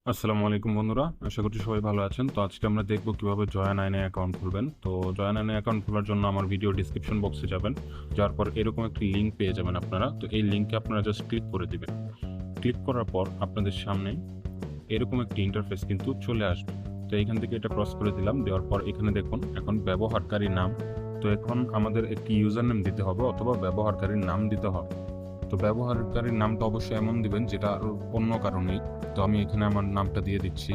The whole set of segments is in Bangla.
আসসালামু আলাইকুম বন্ধুরা, আশা করছি সবাই ভালো আছেন। তো আজকে আমরা দেখব কিভাবে জয়া নাইনে অ্যাকাউন্ট খুলবেন। তো জয়া নাইনে অ্যাকাউন্ট খোলার জন্য আমার ভিডিও ডিসক্রিপশন বক্সে যাবেন, যাওয়ার পর এরকম একটি লিঙ্ক পেয়ে যাবেন আপনারা। তো এই লিঙ্কে আপনারা জাস্ট ক্লিক করে দিবেন। ক্লিক করার পর আপনাদের সামনে এরকম একটি ইন্টারফেস কিন্তু চলে আসবে। তো এখান থেকে এটা ক্রস করে দিলাম, দেওয়ার পর এখানে দেখুন এখন ব্যবহারকারীর নাম। তো এখন আমাদের একটি ইউজার নেম দিতে হবে অথবা ব্যবহারকারীর নাম দিতে হবে। তো ব্যবহারকারীর নামটা অবশ্যই এমন দিবেন যেটা আর অন্য কারণেই। তো আমি এখানে আমার নামটা দিয়ে দিচ্ছি।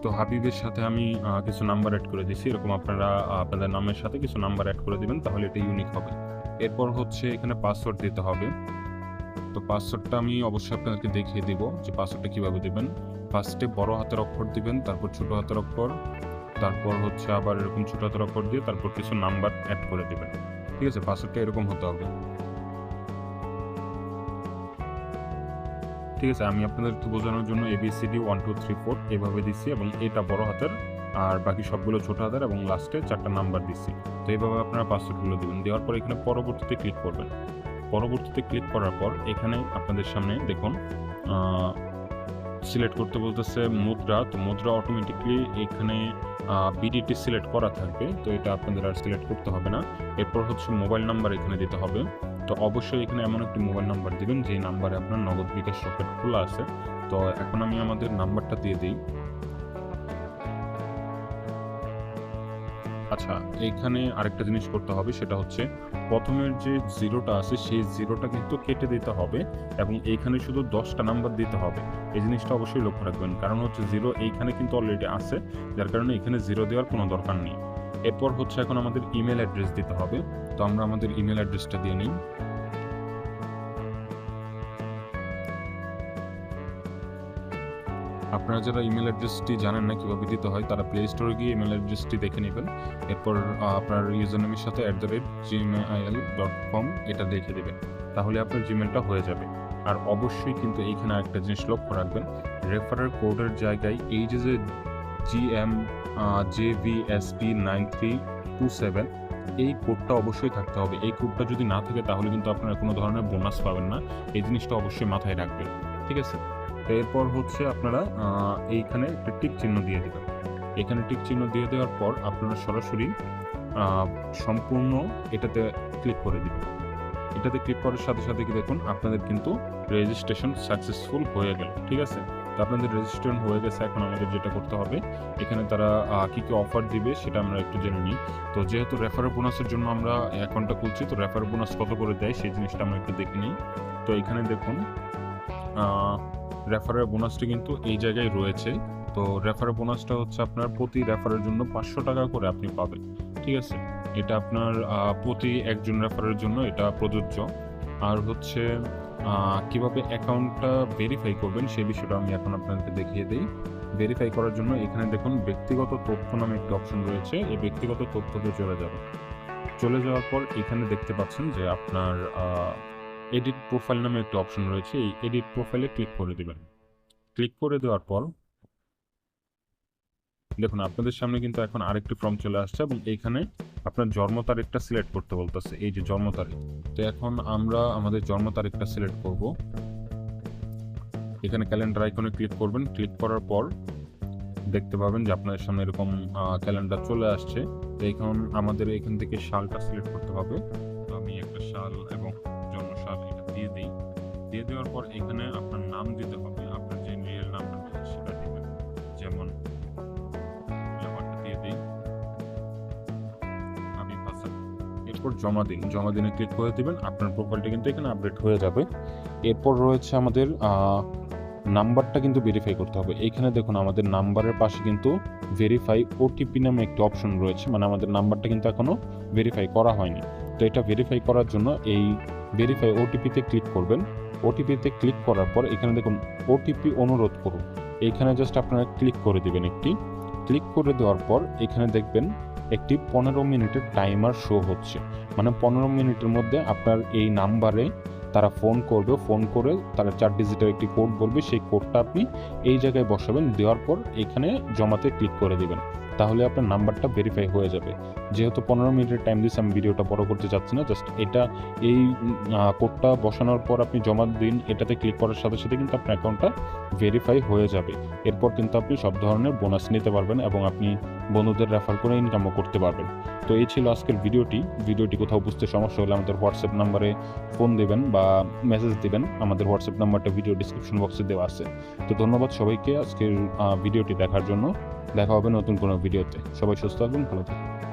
তো হাবিবের সাথে আমি কিছু নাম্বার অ্যাড করে দিচ্ছি। এরকম আপনারা আপনাদের নামের সাথে কিছু নাম্বার অ্যাড করে দিবেন, তাহলে এটা ইউনিক হবে। এরপর হচ্ছে এখানে পাসওয়ার্ড দিতে হবে। তো পাসওয়ার্ডটা আমি অবশ্যই আপনাদেরকে দেখিয়ে দিব যে পাসওয়ার্ডটা কীভাবে দিবেন। ফার্স্টে বড় হাতের অক্ষর দিবেন, তারপর ছোট হাতের অক্ষর, তারপর হচ্ছে আবার এরকম ছোট হাতের অক্ষর দিয়ে তারপর কিছু নাম্বার অ্যাড করে দিবেন। ঠিক আছে, পাসওয়ার্ডটা এরকম হতে হবে। ঠিক আছে, আমি আপনাদেরকে বোঝানোর জন্য ABCD 1 2 3 4 এভাবে দিচ্ছি, এবং এটা বড় হাতের আর বাকি সবগুলো ছোট হাতের, এবং লাস্টে 4টা নাম্বার দিচ্ছি। তো এইভাবে আপনারা পাসওয়ার্ডগুলো দিবেন। দেওয়ার পর এখানে পরবর্তীতে ক্লিক করবেন। পরবর্তীতে ক্লিক করার পর এখানে আপনাদের সামনে দেখুন সিলেক্ট করতে বলতেছে মুদ্রা। তো মুদ্রা অটোমেটিকলি এখানে BDT সিলেক্ট করা থাকবে, তো এটা আপনাদের আর সিলেক্ট করতে হবে না। এরপর হচ্ছে মোবাইল নাম্বার এখানে দিতে হবে। তো অবশ্যই এখানে এমন একটি মোবাইল নাম্বার দিবেন যে নাম্বারে আপনার নগদ বিকাশ সকেট খোলা আছে। তো এখন আমি আমাদের নাম্বারটা দিয়ে দিই। আচ্ছা, এইখানে আরেকটা জিনিস করতে হবে, সেটা হচ্ছে প্রথমের যে জিরোটা আছে সেই জিরোটা কিন্তু কেটে দিতে হবে, এবং এইখানে শুধু 10টা নাম্বার দিতে হবে। এই জিনিসটা অবশ্যই লক্ষ্য রাখবেন, কারণ হচ্ছে জিরো এইখানে কিন্তু অলরেডি আছে, যার কারণে এখানে জিরো দেওয়ার কোনো দরকার নেই। এরপর হচ্ছে এখন আমাদের ইমেল অ্যাড্রেস দিতে হবে। তো আমরা আমাদের ইমেল অ্যাড্রেসটা দিয়ে নিই। আপনারা যারা ইমেল অ্যাড্রেসটি জানেন না কীভাবে দিতে হয়, তারা প্লে স্টোরে গিয়ে ইমেল অ্যাড্রেসটি দেখে নেবেন। এরপর আপনার ইউজার নেমের সাথে @gmail.com এটা দেখে দেবেন, তাহলে আপনার জিমেলটা হয়ে যাবে। আর অবশ্যই কিন্তু এইখানে একটা জিনিস লক্ষ্য রাখবেন, রেফারেল কোডের জায়গায় এই যে GMJVSP9327 এই কোডটা অবশ্যই থাকতে হবে। এই কোডটা যদি না থাকে তাহলে কিন্তু আপনারা কোনো ধরনের বোনাস পাবেন না। এই জিনিসটা অবশ্যই মাথায় রাখবেন। ঠিক আছে, তো এরপর হচ্ছে আপনারা এইখানে একটা টিক চিহ্ন দিয়ে দেবেন। এখানে টিক চিহ্ন দিয়ে দেওয়ার পর আপনারা সরাসরি সম্পূর্ণ এটাতে ক্লিক করে দিবেন। এটাতে ক্লিক করার সাথে সাথে কি দেখুন আপনাদের কিন্তু রেজিস্ট্রেশন সাকসেসফুল হয়ে গেল। ঠিক আছে, তো আপনাদের রেজিস্ট্রেশন হয়ে গেছে। এখন আমাদের যেটা করতে হবে, এখানে তারা কী কী অফার দিবে সেটা আমরা একটু জেনে নিই। তো যেহেতু রেফারেল বোনাসের জন্য আমরা অ্যাকাউন্টটা খুলছি, তো রেফারেল বোনাস কত করে দেয় সেই জিনিসটা আমরা একটু দেখে নিই। তো এখানে দেখুন রেফারেল বোনাসটি কিন্তু এই জায়গায় রয়েছে। তো রেফারেল বোনাসটা হচ্ছে আপনার প্রতি রেফারের জন্য 500 টাকা করে আপনি পাবেন। ঠিক আছে, এটা আপনার প্রতি একজন রেফারের জন্য এটা প্রযোজ্য। আর হচ্ছে কিভাবে অ্যাকাউন্টটা ভেরিফাই করবেন সেই বিষয়টা আমি এখন আপনাদেরকে দেখিয়ে দিই। ভেরিফাই করার জন্য এখানে দেখুন ব্যক্তিগত তথ্য নামে একটি অপশন রয়েছে, এই ব্যক্তিগত তথ্যতে চলে যাবেন। চলে যাওয়ার পর এখানে দেখতে পাচ্ছেন যে আপনার এডিট প্রোফাইল নামে একটা অপশন রয়েছে, এই এডিট প্রোফাইলে ক্লিক করে দিবেন। ক্লিক করে দেওয়ার পর দেখুন আপনাদের সামনে কিন্তু এখন আরেকটি ফর্ম চলে আসছে, এবং এইখানে আপনার জন্ম তারিখটা সিলেক্ট করতে বলতেছে, এই যে জন্ম তারিখ। তো এখন আমরা আমাদের জন্ম তারিখটা সিলেক্ট করব। এখানে ক্যালেন্ডার আইকনে ক্লিক করবেন। ক্লিক করার পর দেখতে পাবেন যে আপনাদের সামনে এরকম ক্যালেন্ডার চলে আসছে। তো এখন আমাদের এখান থেকে সালটা সিলেক্ট করতে হবে। তো আমি একটা সাল এবং জন্ম সাল এটা দিয়ে দিই। দিয়ে দেওয়ার পর এখানে আপনার নাম দিতে হবে, আপনার যে রিয়েল নামটা রয়েছে সেটা দিবেন। যেমন নাম্বারটা দিয়ে দিই হাবিব হাসান। এরপর জমা দিন, জমা দিনে ক্লিক করে দিবেন। আপনার প্রোফাইলটা কিন্তু এখানে আপডেট হয়ে যাবে। এরপর রয়েছে আমাদের নাম্বারটা কিন্তু ভেরিফাই করতে হবে। এইখানে দেখুন আমাদের নাম্বারের পাশে কিন্তু ভেরিফাই OTP নামে একটি অপশন রয়েছে, মানে আমাদের নাম্বারটা কিন্তু এখনো ভেরিফাই করা হয়নি। তো এটা ভেরিফাই করার জন্য এই ভেরিফাই OTP-তে ক্লিক করবেন। OTP-তে ক্লিক করার পর এখানে দেখুন OTP অনুরোধ করুন, এইখানে জাস্ট আপনারা ক্লিক করে দিবেন। একটি ক্লিক করে দেওয়ার পর এখানে দেখবেন একটি 15 মিনিটের টাইমার শো হচ্ছে, মানে 15 মিনিটের মধ্যে আপনার এই নাম্বারে তারা ফোন করবে। ফোন করে তারা 4 ডিজিটের একটি কোড বলবে, সেই কোডটা আপনি এই জায়গায় বসাবেন। দেওয়ার পর এখানে জমাতে ক্লিক করে দিবেন। তাহলে আপনার নাম্বারটা ভেরিফাই হয়ে যাবে। যেহেতু 15 মিনিটের টাইম দিয়েছি, আমি ভিডিওটা বড় করতে চাচ্ছি না। জাস্ট এটা এই কোডটা বসানোর পর আপনি জমা দিন, এটাতে ক্লিক করার সাথে সাথে কিন্তু আপনার অ্যাকাউন্টটা ভেরিফাই হয়ে যাবে। এরপর কিন্তু আপনি সব ধরনের বোনাস নিতে পারবেন এবং আপনি বন্ধুদের রেফার করে ইনকামও করতে পারবেন। তো এই ছিল আজকের ভিডিওটি কোথাও বুঝতে সমস্যা হলে আমাদের হোয়াটসঅ্যাপ নাম্বারে ফোন দেবেন বা মেসেজ দিবেন। আমাদের হোয়াটসঅ্যাপ নাম্বারটা ভিডিও ডিসক্রিপশন বক্সে দেওয়া আছে। তো ধন্যবাদ সবাইকে আজকের ভিডিওটি দেখার জন্য। দেখা হবে নতুন কোনো ভিডিওতে। সবাই সুস্থ থাকবেন, ভালো থাকবেন।